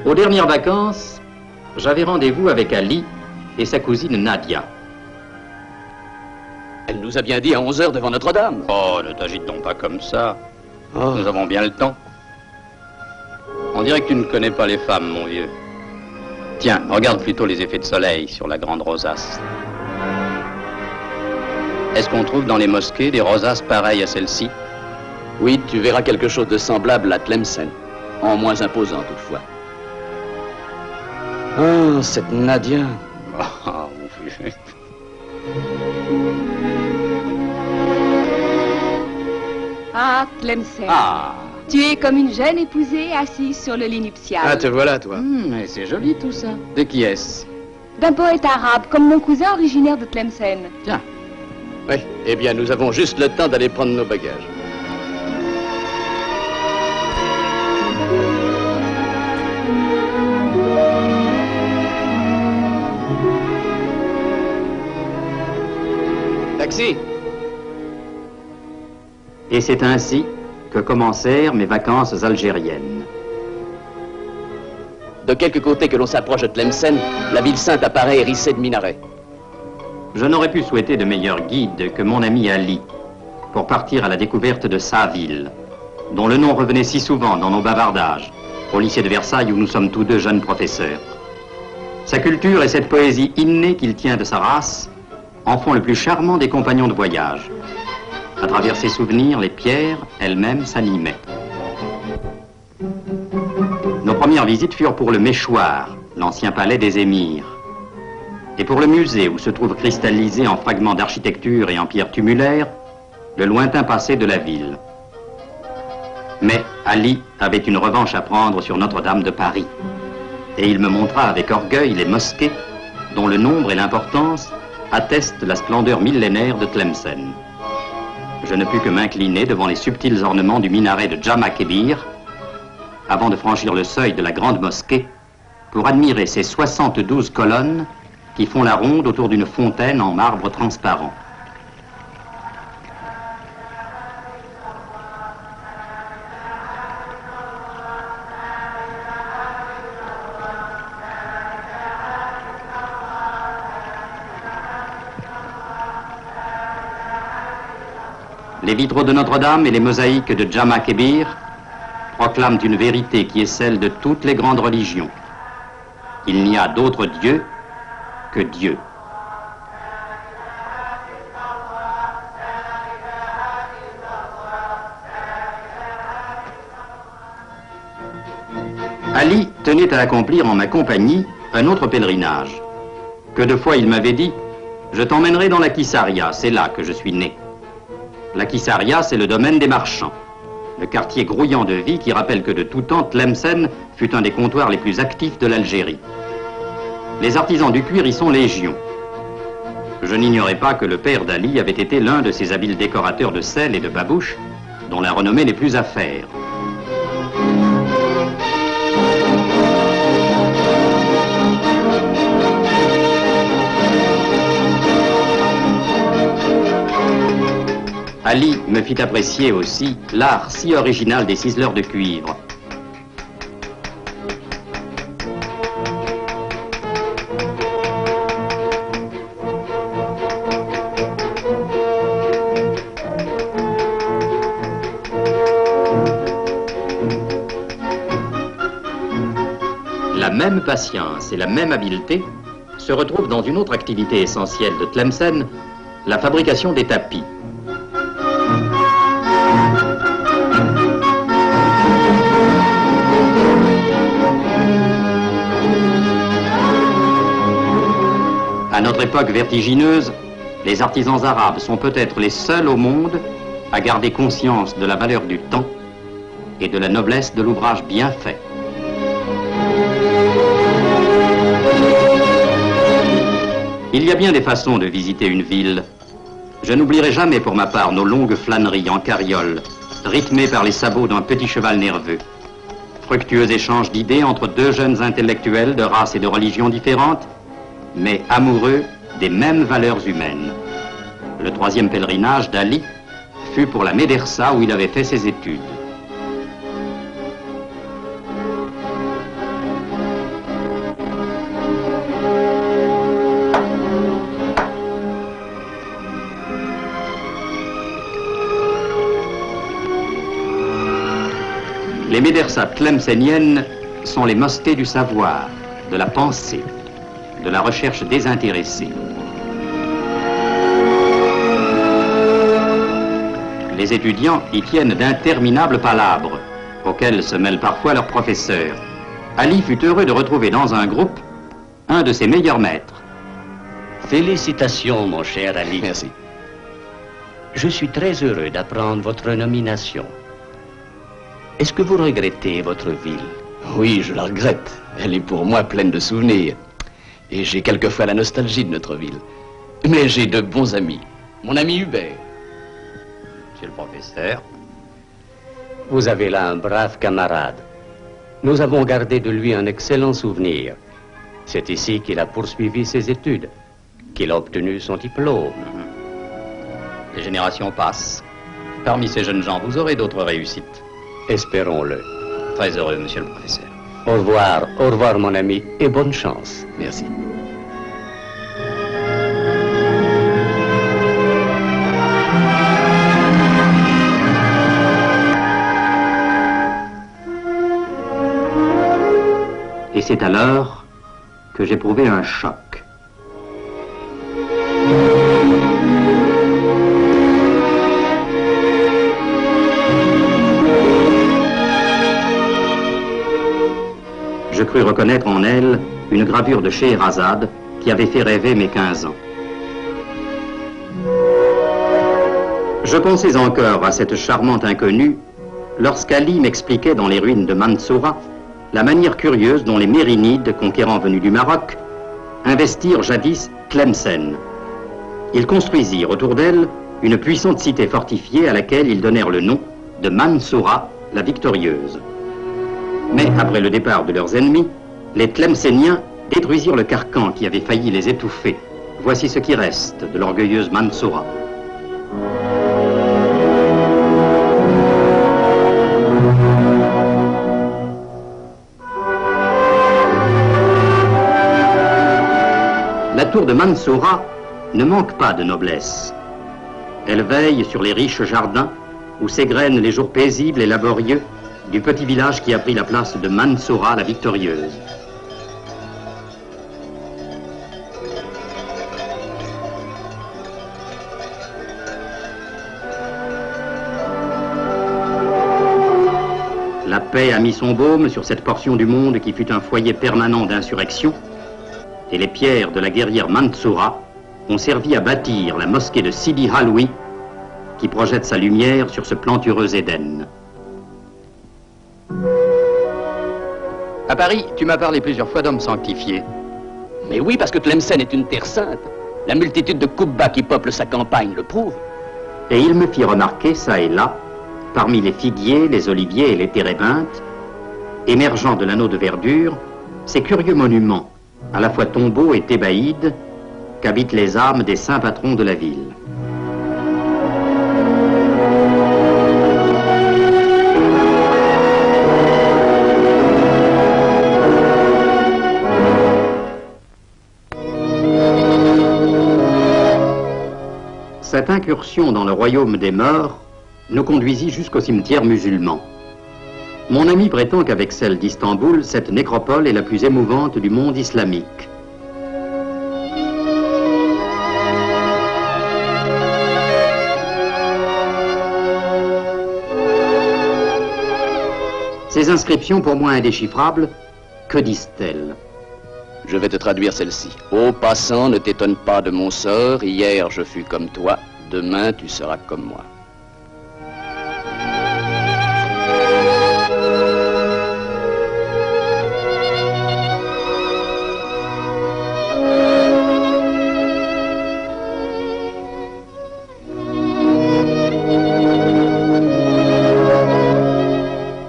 Aux dernières vacances, j'avais rendez-vous avec Ali et sa cousine Nadia. Elle nous a bien dit à 11 h devant Notre-Dame. Oh, ne t'agite donc pas comme ça. Oh. Nous avons bien le temps. On dirait que tu ne connais pas les femmes, mon vieux. Tiens, regarde plutôt les effets de soleil sur la grande rosace. Est-ce qu'on trouve dans les mosquées des rosaces pareilles à celle-ci? Oui, tu verras quelque chose de semblable à Tlemcen. En moins imposant, toutefois. Oh, cette Nadia. Oh, mon vieux. Ah, Tlemcen. Ah. Tu es comme une jeune épousée assise sur le lit nuptial. Ah, te voilà, toi. Mais c'est joli tout ça. De qui est-ce? D'un poète arabe, comme mon cousin originaire de Tlemcen. Tiens. Oui, eh bien, nous avons juste le temps d'aller prendre nos bagages. Taxi! Et c'est ainsi que commencèrent mes vacances algériennes. De quelque côté que l'on s'approche de Tlemcen, la ville sainte apparaît hérissée de minarets. Je n'aurais pu souhaiter de meilleur guide que mon ami Ali pour partir à la découverte de sa ville, dont le nom revenait si souvent dans nos bavardages, au lycée de Versailles où nous sommes tous deux jeunes professeurs. Sa culture et cette poésie innée qu'il tient de sa race en font le plus charmant des compagnons de voyage. À travers ses souvenirs, les pierres elles-mêmes s'animaient. Nos premières visites furent pour le Méchoir, l'ancien palais des émirs, et pour le musée où se trouve cristallisé en fragments d'architecture et en pierres tumulaires le lointain passé de la ville. Mais Ali avait une revanche à prendre sur Notre-Dame de Paris, et il me montra avec orgueil les mosquées dont le nombre et l'importance attestent la splendeur millénaire de Tlemcen. Je ne pus que m'incliner devant les subtils ornements du minaret de Jama Kebir avant de franchir le seuil de la grande mosquée pour admirer ses 72 colonnes qui font la ronde autour d'une fontaine en marbre transparent. Les vitraux de Notre-Dame et les mosaïques de Jama Kebir proclament une vérité qui est celle de toutes les grandes religions. Il n'y a d'autre Dieu que Dieu. Ali tenait à accomplir en ma compagnie un autre pèlerinage. Que de fois il m'avait dit « Je t'emmènerai dans la Kissaria, c'est là que je suis né ». La Kissaria, c'est le domaine des marchands, le quartier grouillant de vie qui rappelle que de tout temps, Tlemcen fut un des comptoirs les plus actifs de l'Algérie. Les artisans du cuir y sont légion. Je n'ignorais pas que le père d'Ali avait été l'un de ces habiles décorateurs de sel et de babouches dont la renommée n'est plus à faire. Ali me fit apprécier aussi l'art si original des ciseleurs de cuivre. La même patience et la même habileté se retrouvent dans une autre activité essentielle de Tlemcen, la fabrication des tapis. À notre époque vertigineuse, les artisans arabes sont peut-être les seuls au monde à garder conscience de la valeur du temps et de la noblesse de l'ouvrage bien fait. Il y a bien des façons de visiter une ville. Je n'oublierai jamais pour ma part nos longues flâneries en carriole, rythmées par les sabots d'un petit cheval nerveux. Fructueux échange d'idées entre deux jeunes intellectuels de races et de religions différentes, mais amoureux des mêmes valeurs humaines. Le troisième pèlerinage d'Ali fut pour la Médersa où il avait fait ses études. Les médersas tlemceniennes sont les mosquées du savoir, de la pensée, de la recherche désintéressée. Les étudiants y tiennent d'interminables palabres, auxquelles se mêlent parfois leurs professeurs. Ali fut heureux de retrouver dans un groupe un de ses meilleurs maîtres. Félicitations, mon cher Ali. Merci. Je suis très heureux d'apprendre votre nomination. Est-ce que vous regrettez votre ville? Oui, je la regrette. Elle est pour moi pleine de souvenirs. Et j'ai quelquefois la nostalgie de notre ville. Mais j'ai de bons amis. Mon ami Hubert. Monsieur le professeur. Vous avez là un brave camarade. Nous avons gardé de lui un excellent souvenir. C'est ici qu'il a poursuivi ses études, qu'il a obtenu son diplôme. Les générations passent. Parmi ces jeunes gens, vous aurez d'autres réussites. Espérons-le. Très heureux, monsieur le professeur. Au revoir mon ami, et bonne chance. Merci. Et c'est alors que j'éprouvai un choc. Je crus reconnaître en elle une gravure de Scheherazade qui avait fait rêver mes 15 ans. Je pensais encore à cette charmante inconnue lorsqu'Ali m'expliquait dans les ruines de Mansoura la manière curieuse dont les Mérinides, conquérants venus du Maroc, investirent jadis Tlemcen. Ils construisirent autour d'elle une puissante cité fortifiée à laquelle ils donnèrent le nom de Mansoura, la victorieuse. Mais après le départ de leurs ennemis, les Tlemcéniens détruisirent le carcan qui avait failli les étouffer. Voici ce qui reste de l'orgueilleuse Mansoura. La tour de Mansoura ne manque pas de noblesse. Elle veille sur les riches jardins où s'égrènent les jours paisibles et laborieux du petit village qui a pris la place de Mansoura la victorieuse. La paix a mis son baume sur cette portion du monde qui fut un foyer permanent d'insurrection, et les pierres de la guerrière Mansoura ont servi à bâtir la mosquée de Sidi Haloui, qui projette sa lumière sur ce plantureux Éden. À Paris, tu m'as parlé plusieurs fois d'hommes sanctifiés. Mais oui, parce que Tlemcen est une terre sainte. La multitude de Koubba qui peuplent sa campagne le prouve. Et il me fit remarquer, ça et là, parmi les figuiers, les oliviers et les térébinthes, émergeant de l'anneau de verdure, ces curieux monuments, à la fois tombeaux et thébaïdes, qu'habitent les âmes des saints patrons de la ville. Cette incursion dans le royaume des morts nous conduisit jusqu'au cimetière musulman. Mon ami prétend qu'avec celle d'Istanbul, cette nécropole est la plus émouvante du monde islamique. Ces inscriptions, pour moi indéchiffrables, que disent-elles? Je vais te traduire celle-ci. Ô passant, ne t'étonne pas de mon sort. Hier, je fus comme toi. Demain, tu seras comme moi.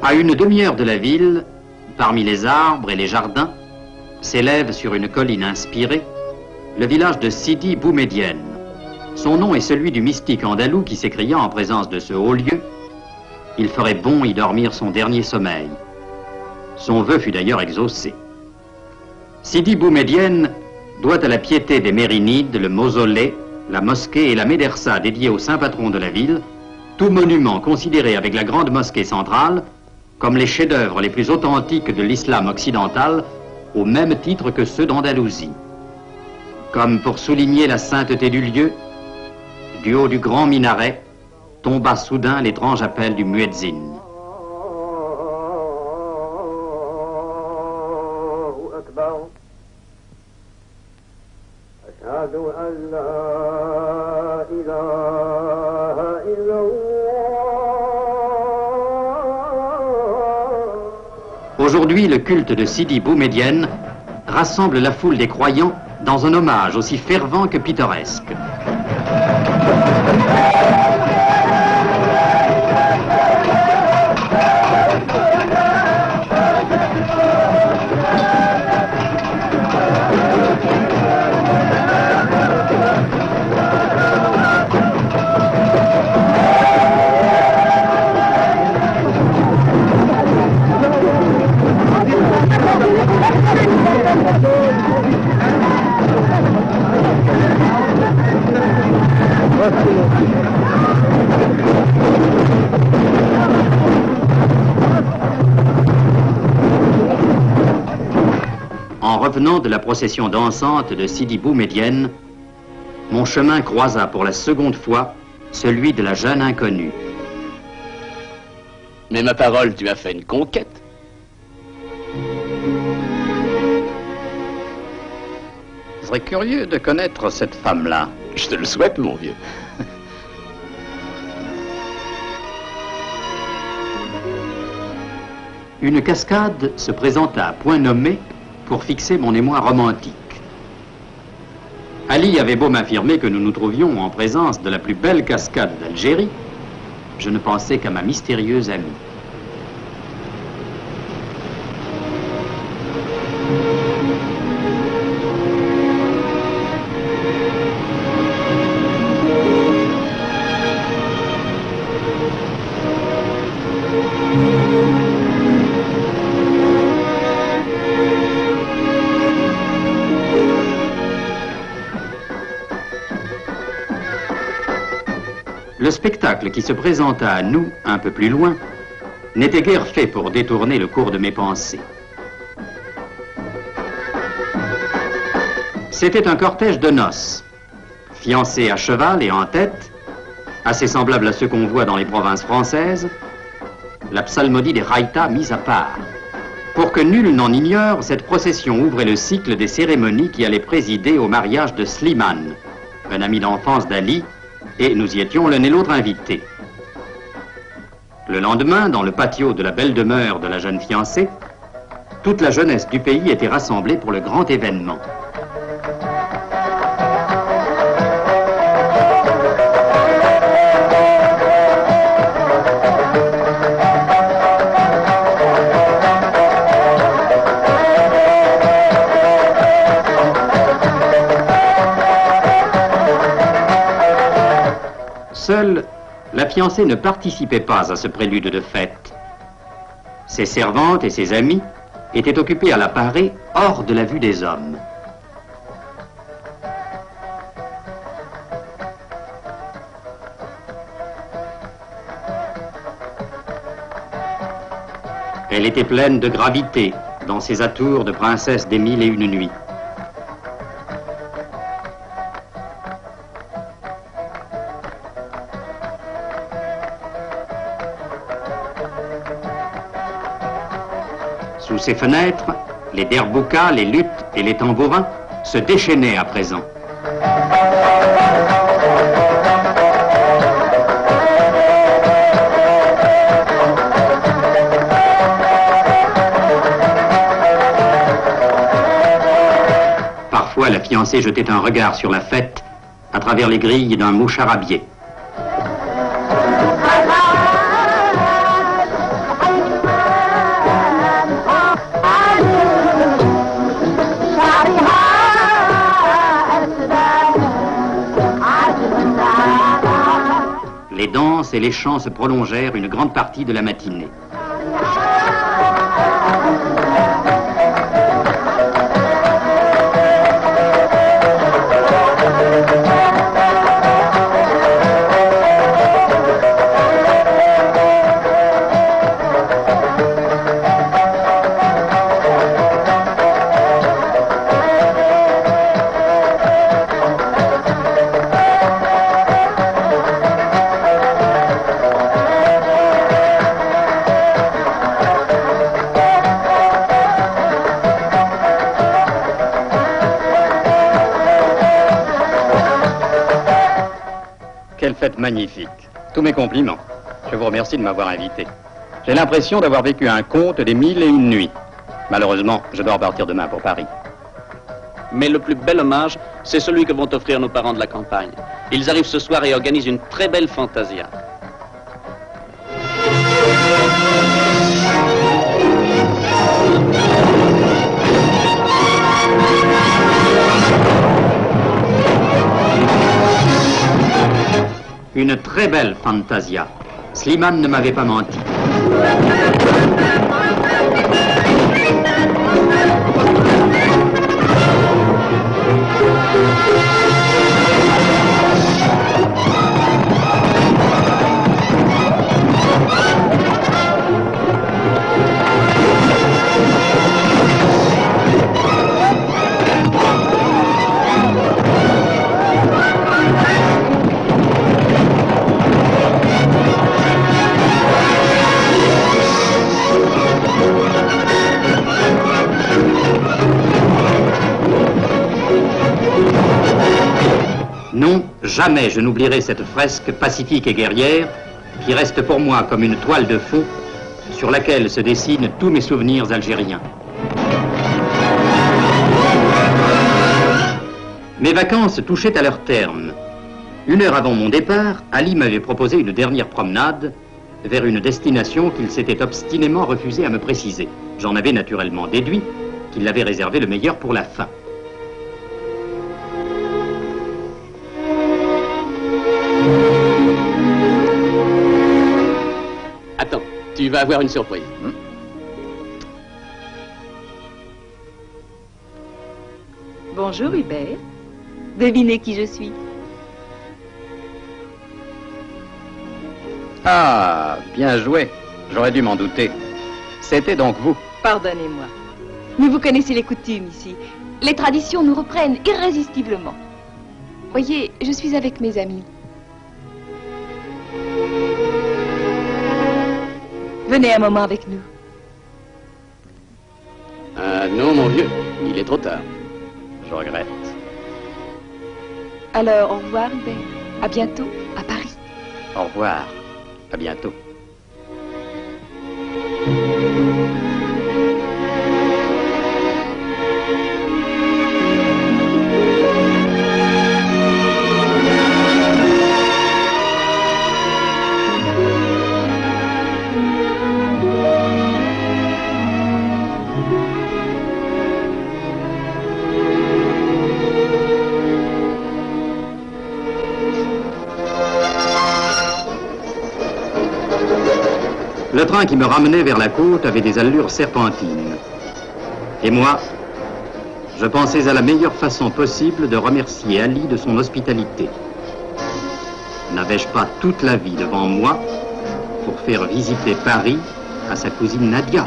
À une demi-heure de la ville, parmi les arbres et les jardins, s'élève sur une colline inspirée le village de Sidi Boumedienne. Son nom est celui du mystique andalou qui s'écria en présence de ce haut lieu: il ferait bon y dormir son dernier sommeil. Son vœu fut d'ailleurs exaucé. Sidi Boumedienne doit à la piété des Mérinides le mausolée, la mosquée et la médersa dédiée au saint patron de la ville, tout monument considéré avec la grande mosquée centrale comme les chefs-d'œuvre les plus authentiques de l'islam occidental, au même titre que ceux d'Andalousie. Comme pour souligner la sainteté du lieu, du haut du grand minaret, tomba soudain l'étrange appel du muezzin. Aujourd'hui, le culte de Sidi Bou Médienne rassemble la foule des croyants dans un hommage aussi fervent que pittoresque. En revenant de la procession dansante de Sidi Bou Médienne, mon chemin croisa pour la seconde fois celui de la jeune inconnue. Mais ma parole, tu as fait une conquête. Je serais curieux de connaître cette femme-là. Je te le souhaite, mon vieux. Une cascade se présenta à point nommé pour fixer mon émoi romantique. Ali avait beau m'affirmer que nous nous trouvions en présence de la plus belle cascade d'Algérie, je ne pensais qu'à ma mystérieuse amie. Le spectacle qui se présenta à nous, un peu plus loin, n'était guère fait pour détourner le cours de mes pensées. C'était un cortège de noces, fiancés à cheval et en tête, assez semblable à ceux qu'on voit dans les provinces françaises, la psalmodie des raïtas mise à part. Pour que nul n'en ignore, cette procession ouvrait le cycle des cérémonies qui allaient présider au mariage de Slimane, un ami d'enfance d'Ali, et nous y étions l'un et l'autre invités. Le lendemain, dans le patio de la belle demeure de la jeune fiancée, toute la jeunesse du pays était rassemblée pour le grand événement. Seule, la fiancée ne participait pas à ce prélude de fête. Ses servantes et ses amis étaient occupés à la parer hors de la vue des hommes. Elle était pleine de gravité dans ses atours de princesse des mille et une nuits. Sous ses fenêtres, les derboukas, les luths et les tambourins se déchaînaient à présent. Parfois, la fiancée jetait un regard sur la fête à travers les grilles d'un moucharabier. Les danses et les chants se prolongèrent une grande partie de la matinée. fête magnifique. Tous mes compliments. Je vous remercie de m'avoir invité. J'ai l'impression d'avoir vécu un conte des 1001 nuits. Malheureusement, je dois repartir demain pour Paris. Mais le plus bel hommage, c'est celui que vont offrir nos parents de la campagne. Ils arrivent ce soir et organisent une très belle fantasia. Une très belle fantasia. Slimane ne m'avait pas menti. Non, jamais je n'oublierai cette fresque pacifique et guerrière qui reste pour moi comme une toile de fond sur laquelle se dessinent tous mes souvenirs algériens. Mes vacances touchaient à leur terme. 1 heure avant mon départ, Ali m'avait proposé une dernière promenade vers une destination qu'il s'était obstinément refusé à me préciser. J'en avais naturellement déduit qu'il avait réservé le meilleur pour la fin. Attends, tu vas avoir une surprise. Bonjour Hubert. Devinez qui je suis. Ah, bien joué. J'aurais dû m'en douter. C'était donc vous. Pardonnez-moi. Mais vous connaissez les coutumes ici. Les traditions nous reprennent irrésistiblement. Voyez, je suis avec mes amis. Venez un moment avec nous. Non, mon vieux, il est trop tard. Je regrette. Alors, au revoir Hubert. À bientôt, à Paris. Au revoir. À bientôt. Le train qui me ramenait vers la côte avait des allures serpentines. Et moi, je pensais à la meilleure façon possible de remercier Ali de son hospitalité. N'avais-je pas toute la vie devant moi pour faire visiter Paris à sa cousine Nadia ?